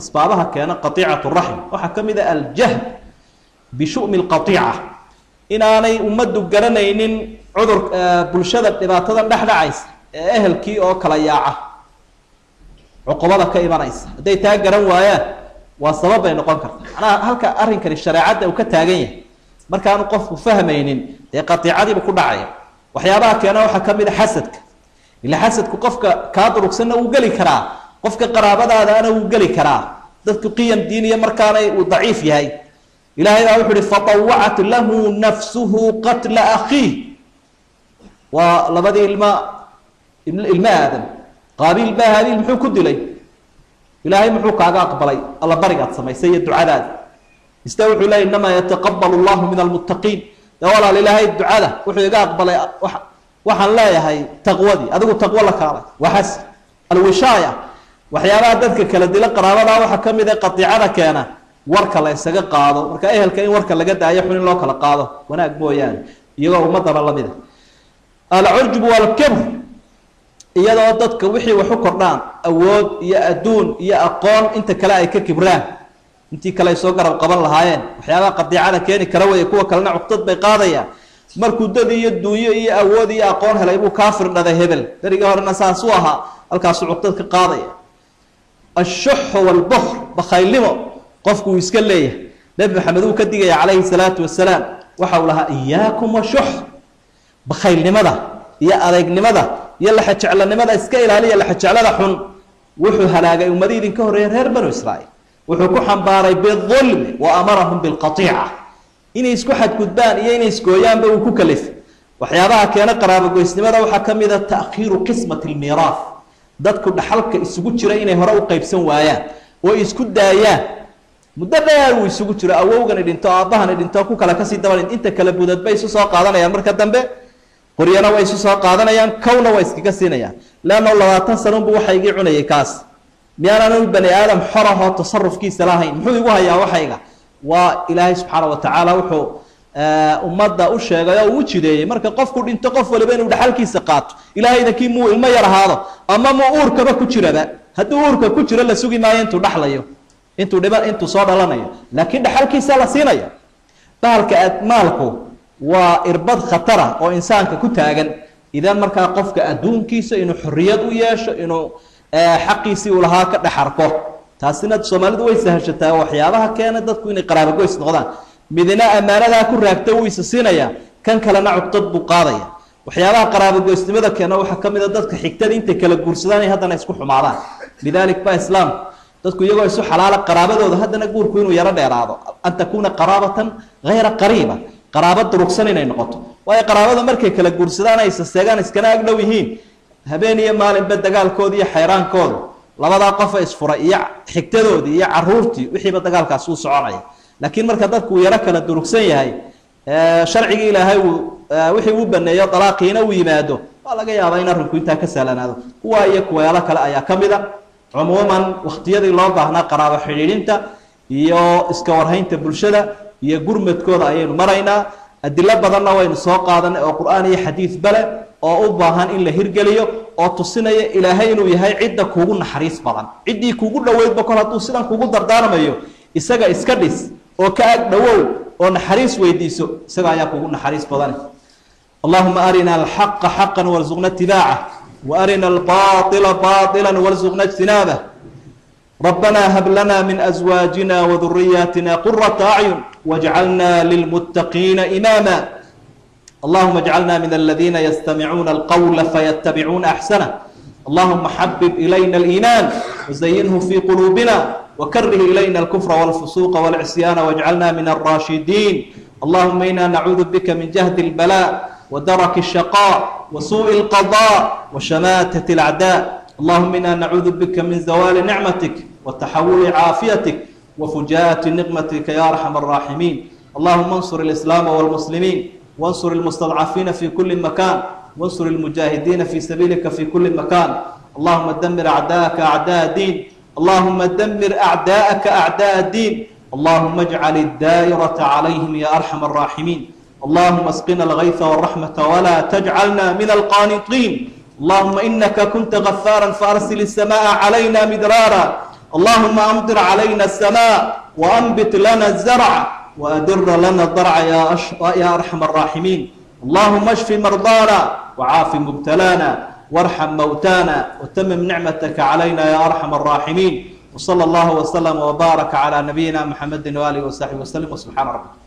أسبابها كان قطيعة الرحم وحكم إذا الجهل بشؤم القطيعة إن أنا أمد جرنين عذر بلشدة إباتة نحن عيس أهل كي أو كلايعة عقوبة كإيمان عيس ده تاجرن وياه والسبب إنه قنكر أنا هلك أرين كان الشريعة وكتاجية مركان قف فهمين ده قطيعة دي بكل عيا وحيابها كان وحكم إذا حسدك اللي حسدك قفك كادر وسنة وقلي كرا قفك قرابة هذا أنا وقلي كرا ذلك قيم دينية مركاني وضعيف هاي إلهي وحده فطوعت له نفسه قتل أخيه ولبدي الماء آدم قابيل ما هذه المحو كد لي إلهي محو كاقا قبلي الله برقات سمي سيد دعاء استوحوا لي إنما يتقبل الله من المتقين دولا لإلهي الدعاء وحو يقا قبلي وحن لا يهي تقوذي أدوه تقوى لك وحس الوشاية وحيابها ذلك كالدي لقرابنا وحكم إذا قطيعنا كان warka la isaga qaado marka ehelka in warka laga daayo xun in loo kala qaado wanaag mooyaan iyagoo ummadana la mid ah al-urjub wal kibr iyadoo dadka wixii wax u kordhaan awood iyo aduun iyo aqoon inta kale ay ka kibraan intii kale soo garab qaban lahaayeen waxyaabaha qadiicada keeni kara way kuwa kalena cuqdad bay qaadayaan markuu dad iyo duuyo iyo awood iyo aqoon helay buu kaafir dhaday hebel dariga horena saas u ahaa halkaas cuqdad ka qaadaya الشح والبخل بخيلمه قفكو يسكليه نبي محمد وكدغي عليه الصلاه والسلام وحولها اياكم وشح بخيل نمدا يا اديق نمدا يلا خجعل نمدا اسك الهاليه لا خجعلدا خن وحو هلاغي امديدين كهوريه reer banu israa'iil wuxuu ku xambaaray bidhulm wa amarahum bilqati'a inay isku xad gudbaan iyo inay iskooyaanba uu ku kalif waxyaabaha keena qaraabo goysnimada waxa kamid ah ta'khiru qismat almirath dadku dhaxalka isugu jira inay hore u qaybsan waayaan oo isku daayaan muddo dheer uu isugu jiro awowgan dhinto aabahan dhinto ku kala ka sii dabalin inta kala budad bay soo qaadanayaan marka dambe qoriyana way soo qaadanayaan kawna way iskaga siinayaan laana 20 sano buu waxa iga cunayay kaas miyana bani aadam xaraha tasarrufkiisa lahayn muxuu igu hayaa waxayga waa ilaahay subhanahu wa ta'ala wuxuu ummadda u sheegay oo uu jideeyay marka qofku dhinto qof waliba inuu dhaxalkiisa qaato ilaahayna kii muu ilmo yar ahaado ama mu uurkaba ku jiraba haddii uurka ku jira la sugi maayo intuu dhaxlayo intuu soo dhalanayo laakiin dhaxalkiisa la siinayo baalka maalku waa irbad khatara oo insaanka ku taagan idan marka qofka adduunkiisa inuu xorriyad u yeesho inuu xaqiisi u lahaa ka dhaxarko taasina Soomaalidu way sahashataa waxyaabaha keena dadku inay qaraabo goys noqdaan midna amaanada ku raagta uu issiinaya kan kalena cudad buu qaadaya waxyaabaha qaraabo goysnimada keena waxa kamid ah dadka xigtada inta kala guursadaan haddana isku xumaadaan lidalik ba islaam dadku iyagoo isu xalaal qaraabadooda haddana guurku inuu yara dheeraado an takuna qarabatan ghayra qariba qaraabad durugsan inay noqoto way qaraabada markay kala guursadaan ay saseegaan iskana ag dhow yihiin habeen iyo maalin ba dagaalkooda iyo xeeraankooda labada qof isfura iyo xigtadooda iyo caruurtii wixii ba dagaalkaas uu soconaya laakiin marka dadku yara kala durugsan yahay sharciga ilaahay wixii uu baneeyo talaaqiina uu yimaado waa laga yaabaa in arrinku inta ka salanaado kuwa iyo kuwa kale ayaa kamida عموما وقتيدي لو باهنا قرابه xiriirinta iyo iska warhaynta bulshada iyo gurmadkooda ayaynu marayna adilla badanna waynu soo qaadanay oo quraan iyo xadiis bale oo u baahan in la hirgeliyo oo tusinaya ilaahay inuu yahay cidda kuugu naxariis badan ciddii kuugu dhaweyd ba kor hadduu sidan kuugu dardaarmayo isaga iska dhis oo ka ag dhawow oo naxariis weydiiso isaga ayaa kuugu naxariis badan allahumma arina alhaqqa haqqan warzuqna ittibaa'a وأرنا الباطل باطلا وارزقنا اجتنابه ربنا هب لنا من أزواجنا وذرياتنا قرة أعين واجعلنا للمتقين إماما اللهم اجعلنا من الذين يستمعون القول فيتبعون أحسنه اللهم حبب إلينا الإيمان وزينه في قلوبنا وكره إلينا الكفر والفسوق والعصيان واجعلنا من الراشدين اللهم إنا نعوذ بك من جهد البلاء ودرك الشقاء وسوء القضاء وشماتة الأعداء اللهم إنا نعوذ بك من زوال نعمتك وتحول عافيتك وفجاءة نقمتك يا أرحم الراحمين اللهم انصر الإسلام والمسلمين وانصر المستضعفين في كل مكان وانصر المجاهدين في سبيلك في كل مكان اللهم دمر أعداءك أعداء الدين اللهم دمر أعداءك أعداء الدين اللهم اجعل الدائرة عليهم يا أرحم الراحمين اللهم اسقنا الغيث والرحمة ولا تجعلنا من القانطين اللهم إنك كنت غفارا فأرسل السماء علينا مدرارا اللهم أمطر علينا السماء وأنبت لنا الزرع وأدر لنا الضرع يا أرحم الراحمين. اللهم اشف مرضانا وعاف مبتلانا وارحم موتانا وتمم نعمتك علينا يا أرحم الراحمين. وصلى الله وسلم وبارك على نبينا محمد وآله وصحبه وسلم وسبحان ربك.